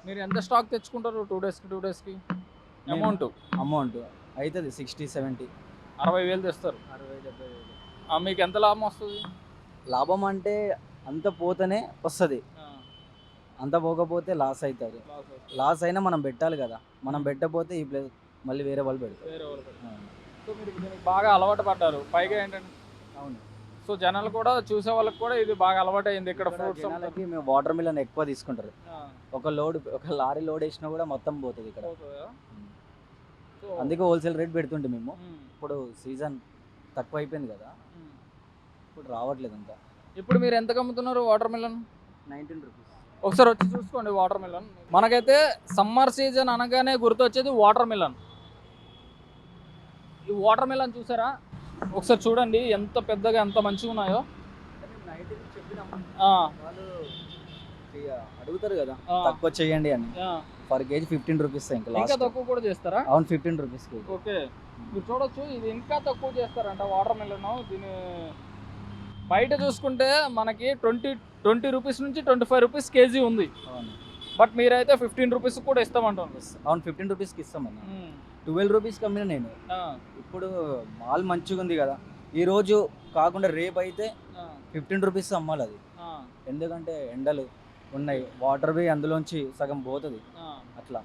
మీరు ఎంత స్టాక్ తెచ్చుకుంటారు 2 డేస్కి అమౌంట్? అమౌంట్ అవుతుంది 60-70. 60,000 తెస్తారు. 60-70 మీకు ఎంత లాభం వస్తుంది? లాభం అంటే అంత పోతేనే వస్తుంది, అంత పోకపోతే లాస్ అవుతుంది. లాస్ అయినా మనం పెట్టాలి కదా, మనం పెట్టకపోతే ఈ ప్లేస్ మళ్ళీ వేరే వాళ్ళు పెడతారు. వేరే వాళ్ళు సో మీరు దీనికి బాగా అలవాటు పడ్డారు. పైగా ఏంటంటే అవును, సో జనాలు కూడా చూసే వాళ్ళకి కూడా ఇది బాగా అలవాటు అయింది. ఇక్కడ ఫ్రూట్స్ జనాలకి మేము వాటర్ మిలన్ ఎక్కువ తీసుకుంటారు. ఒక లారీ లోడ్ వేసినా కూడా మొత్తం పోతుంది ఇక్కడ. అందుకే హోల్సేల్ రేట్ పెడుతుంటే మేము. ఇప్పుడు సీజన్ తక్కువ అయిపోయింది కదా, ఇప్పుడు రావట్లేదు అంతా. ఇప్పుడు మీరు ఎంత అమ్ముతున్నారు వాటర్ మిలన్? 19 రూపీస్. ఒకసారి వచ్చి చూసుకోండి వాటర్ మిలన్. మనకైతే సమ్మర్ సీజన్ అనగానే గుర్తొచ్చేది వాటర్ మిలన్. ఈ వాటర్ మిలన్ చూసారా? ఒకసారి చూడండి ఎంత పెద్దగా ఎంత మంచిగా ఉన్నాయో. అడుగుతారు కదా తక్కువ చేయండి అని, పర్ కేజీ 15 రూపీస్. ఇంకా తక్కువ కూడా చేస్తారా? అవును, 15 రూపీస్. ఓకే, మీరు చూడొచ్చు ఇది ఇంకా తక్కువ చేస్తారంట వాటర్ మిలన్. దీని బయట చూసుకుంటే మనకి 20 రూపీస్ నుంచి 25 రూపీస్ కేజీ ఉంది. బట్ మీరైతే 15 రూపీస్ కూడా ఇస్తామంటాను. అవును, 15 రూపీస్కి ఇస్తామన్నా. 12 రూపీస్కి అమ్మిన నేను. ఇప్పుడు మాల్ మంచిగా ఉంది కదా, ఈరోజు కాకుండా రేపు అయితే 15 రూపీస్ అమ్మాలి అది. ఎందుకంటే ఎండలు ఉన్నాయి, వాటర్ బి అందులోంచి సగం పోతుంది అట్లా.